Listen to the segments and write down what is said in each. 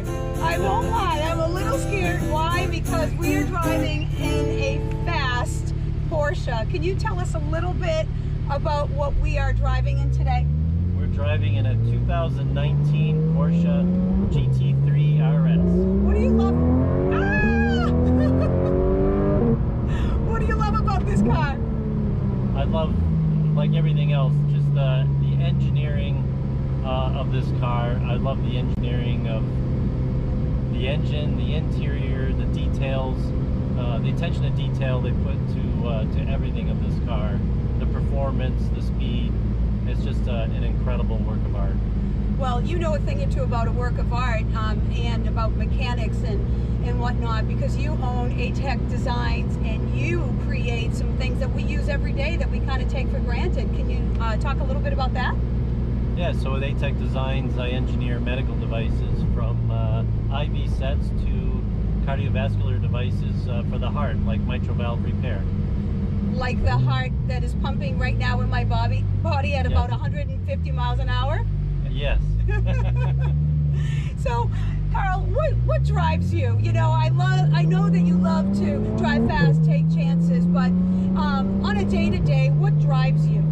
scared. I won't lie, I'm a little scared. Why? Because we are driving in a fast Porsche. Can you tell us a little bit about what we are driving in today? We're driving in a 2019 Porsche GT3RS. What do you love? Ah! What do you love about this car? I love, like everything else, just the engineering of this car. I love the engineering of the engine, the interior, the details, the attention to detail they put to everything of this car. The performance, the speed. It's just an incredible work of art. Well, you know a thing or two about a work of art and about mechanics and whatnot, because you own ATech Designs and you create some things that we use every day that we kind of take for granted. Can you talk a little bit about that? Yeah, so with ATech Designs, I engineer medical devices from IV sets to cardiovascular devices for the heart, like mitral valve repair. Like the heart that is pumping right now in my body at about 150 miles an hour? Yes. So, Karl, what drives you? You know, I know that you love to drive fast, take chances, but on a day-to-day, what drives you?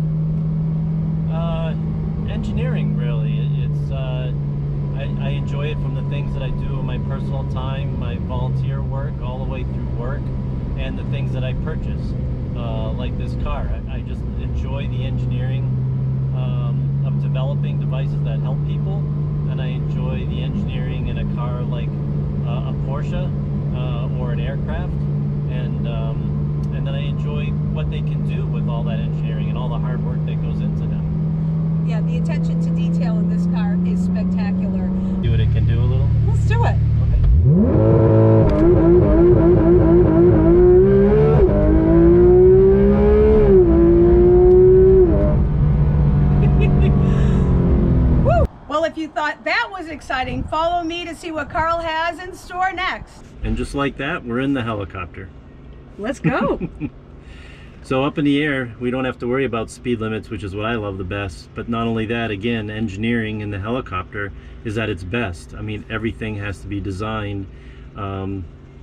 Engineering, really. It's I enjoy it from the things that I do in my personal time, my volunteer work, all the way through work, and the things that I purchase, like this car. I just enjoy the engineering of developing devices that help people, and I enjoy the engineering in a car like a Porsche or an aircraft, and then I enjoy what they can do with all that engineering and all the hard work that goes into them. Yeah, the attention to detail in this car is spectacular. See what it can do a little? Let's do it. Woo! Well, if you thought that was exciting, follow me to see what Karl has in store next. And just like that, we're in the helicopter. Let's go. So up in the air, we don't have to worry about speed limits, which is what I love the best. But not only that, again, engineering in the helicopter is at its best. I mean, everything has to be designed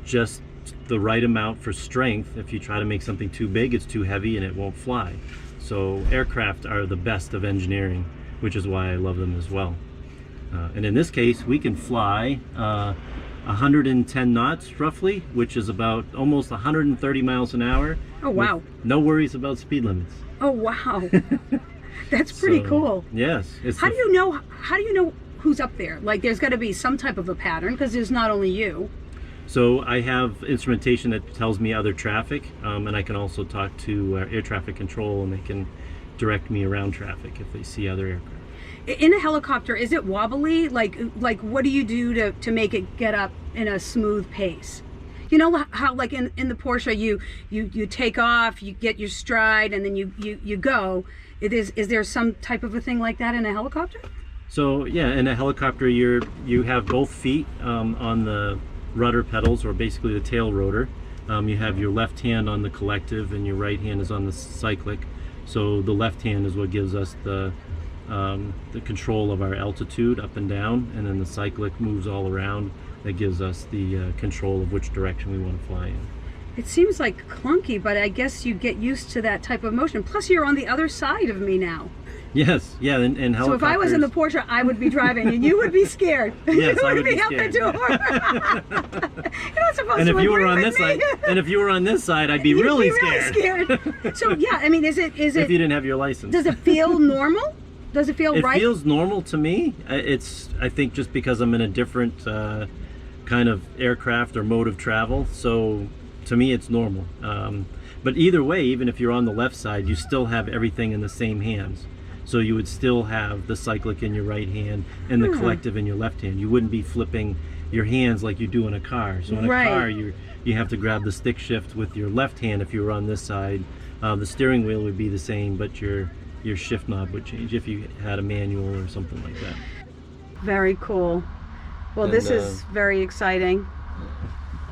just the right amount for strength. If you try to make something too big, it's too heavy and it won't fly. So aircraft are the best of engineering, which is why I love them as well. And in this case, we can fly 110 knots roughly, which is about almost 130 miles an hour. Oh wow. No worries about speed limits. Oh wow. That's pretty cool. Yes. How do you know who's up there? Like, there's got to be some type of a pattern, because there's not only you. So I have instrumentation that tells me other traffic, and I can also talk to air traffic control, and they can direct me around traffic if they see other aircraft. In a helicopter, is it wobbly? Like what do you do to make it get up in a smooth pace? You know how, like in the Porsche, you take off, you get your stride, and then you go. Is there some type of a thing like that in a helicopter? So yeah, in a helicopter, you have both feet on the rudder pedals, or basically the tail rotor. You have your left hand on the collective, and your right hand is on the cyclic. So the left hand is what gives us the control of our altitude up and down, and then the cyclic moves all around. That gives us the control of which direction we want to fly in. It seems like clunky, but I guess you get used to that type of motion. Plus, you're on the other side of me now. Yes, yeah, and helicopters. So if I was in the Porsche, I would be driving, and you would be scared. Yes, you I would be out scared. the door. You're not supposed And to if you were agree on with this me. side, and if you were on this side, I'd be You'd really be scared. Really scared. So yeah, I mean, is it? If you didn't have your license. Does it feel normal? Does it feel right? It feels normal to me. I think just because I'm in a different kind of aircraft or mode of travel, so to me it's normal. But either way, even if you're on the left side, you still have everything in the same hands. So you would still have the cyclic in your right hand and the collective in your left hand. You wouldn't be flipping your hands like you do in a car. So in a car, you have to grab the stick shift with your left hand if you were on this side. The steering wheel would be the same, but your shift knob would change if you had a manual or something like that. Very cool. Well, this is very exciting.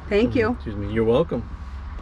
Thank you. Excuse me. You're welcome.